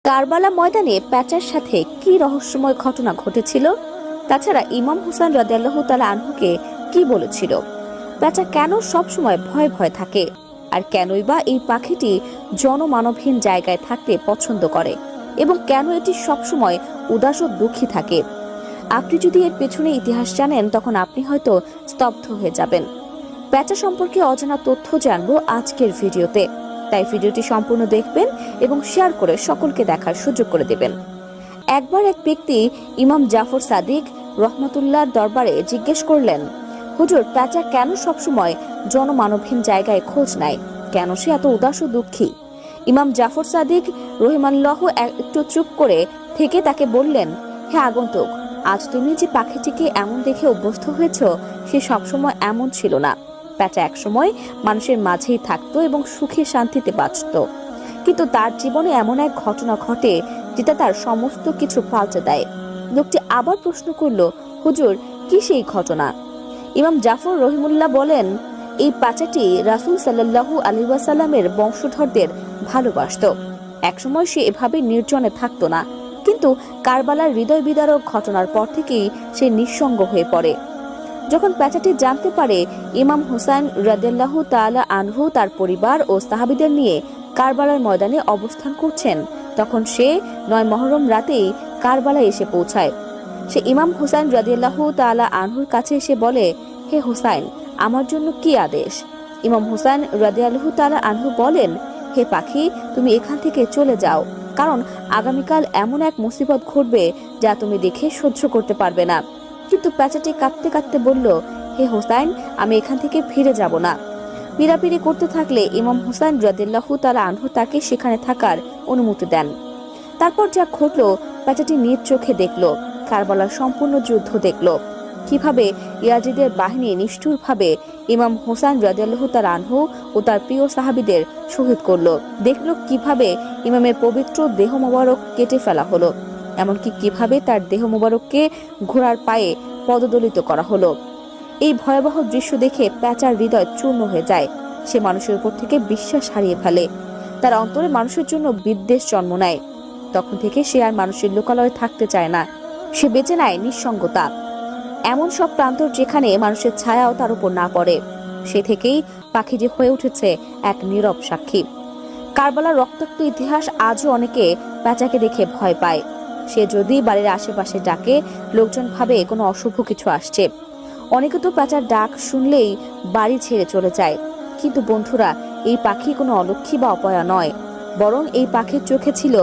কারবালা ময়দানে প্যাচার সাথে কি রহস্যময় ঘটনা ঘটেছিল, তাছাড়া ইমাম হুসাইন রাদিয়াল্লাহু তাআলা আনহুকে কি বলেছিল, প্যাচা কেন সবসময় ভয় ভয় থাকে, আর কেনই বা এই পাখিটি জনমানবহীন জায়গায় থাকতে পছন্দ করে এবং কেন এটি সবসময় উদাস ও দুঃখী থাকে। আপনি যদি এর পেছনে ইতিহাস জানেন তখন আপনি হয়তো স্তব্ধ হয়ে যাবেন। প্যাচা সম্পর্কে অজানা তথ্য জানবো আজকের ভিডিওতে, তাই ভিডিওটি সম্পূর্ণ দেখবেন এবং শেয়ার করে সকলকে দেখার সুযোগ করে দেবেন। একবার এক ব্যক্তি ইমাম জাফর সাদিক রহমতুল্লাহর দরবারে জিজ্ঞেস করলেন, হুজুর, প্যাচা কেন সবসময় জনমানবহীন জায়গায় খোঁজ নেয়, কেন সে এত উদাস ও দুঃখী? ইমাম জাফর সাদিক রহিমাল্লাহ একটু চুপ করে থেকে তাকে বললেন, হে আগন্তুক, আজ তুমি যে পাখিটিকে এমন দেখে অভ্যস্ত হয়েছ সে সবসময় এমন ছিল না। প্যাচা একসময় মানুষের মাঝেই থাকতো এবং সুখে শান্তিতে বাঁচত, কিন্তু তার জীবনে এমন এক ঘটনা ঘটে যেটা তার সমস্ত কিছু পাল্টে দেয়। লোকটি আবার প্রশ্ন করল, হুজুর, কি সেই ঘটনা? ইমাম জাফর রহিমুল্লাহ বলেন, এই প্যাচাটি রাসূল সাল্লাল্লাহু আলাইহি ওয়াসাল্লামের বংশধরদের ভালোবাসত। একসময় সে এভাবে নির্জনে থাকতো না, কিন্তু কারবালার হৃদয় বিদারক ঘটনার পর থেকেই সে নিঃসঙ্গ হয়ে পড়ে। যখন প্যাচাটি জানতে পারে ইমাম হুসাইন রাদিয়াল্লাহু তাআলা আনহু তার পরিবার ও সাহাবীদের নিয়ে কারবালার ময়দানে অবস্থান করছেন, তখন সে ৯ মুহররম রাতেই কারবালায় এসে পৌঁছায়। সে ইমাম হুসাইন রাদিয়াল্লাহু তাআলা আনহুর কাছে এসে বলে, হে হুসাইন, আমার জন্য কি আদেশ? ইমাম হুসাইন রাদিয়াল্লাহু তাআলা আনহু বলেন, হে পাখি, তুমি এখান থেকে চলে যাও, কারণ আগামীকাল এমন এক মুসিবত ঘটবে যা তুমি দেখে সহ্য করতে পারবে না। কিন্তু প্যাচাটি কাঁদতে কাঁদতে বলল, হে হুসাইন, আমি এখান থেকে ফিরে যাব না। পীড়াপিড়ি করতে থাকলে ইমাম হুসাইন রাদিয়াল্লাহু তাআলা আনহু তাকে সেখানে থাকার অনুমতি দেন। তারপর যা ঘটল প্যাচাটি নিজ চোখে দেখল, কারবালার সম্পূর্ণ যুদ্ধ দেখল, কিভাবে ইয়াজিদের বাহিনী নিষ্ঠুরভাবে ইমাম হুসাইন রাদিয়াল্লাহু তাআলা আনহু ও তার প্রিয় সাহাবীদের শহীদ করলো। দেখল কিভাবে ইমামের পবিত্র দেহ মোবারক কেটে ফেলা হলো, এমনকি কিভাবে তার দেহ মোবারককে ঘোড়ার পায়ে পদদলিত করা হলো। এই ভয়াবহ দৃশ্য দেখে প্যাচার হৃদয় চূর্ণ হয়ে যায়। সে মানুষের উপর থেকে বিশ্বাস হারিয়ে ফেলে, তার অন্তরে মানুষের জন্য বিদ্বেষ জন্ম নেয়। তখন থেকে সে আর মানুষের লোকালয়ে থাকতে চায় না, সে বেছে নেয় নিঃসঙ্গতা, এমন সব প্রান্তর যেখানে মানুষের ছায়াও তার উপর না পড়ে। সে থেকেই পাখিটি হয়ে উঠেছে এক নীরব সাক্ষী। কারবালার রক্তাক্ত ইতিহাস আজও অনেকে প্যাচাকে দেখে ভয় পায়। সে যদি বাড়ির আশেপাশে ডাকে, লোকজন ভাবে কোনো অশুভ কিছু আসছে। অনেকে তো প্যাচার ডাক শুনলেই বাড়ি ছেড়ে চলে যায়। কিন্তু বন্ধুরা, এই পাখি কোনো অলক্ষী বা অপয়া নয়, বরং এই পাখির চোখে ছিল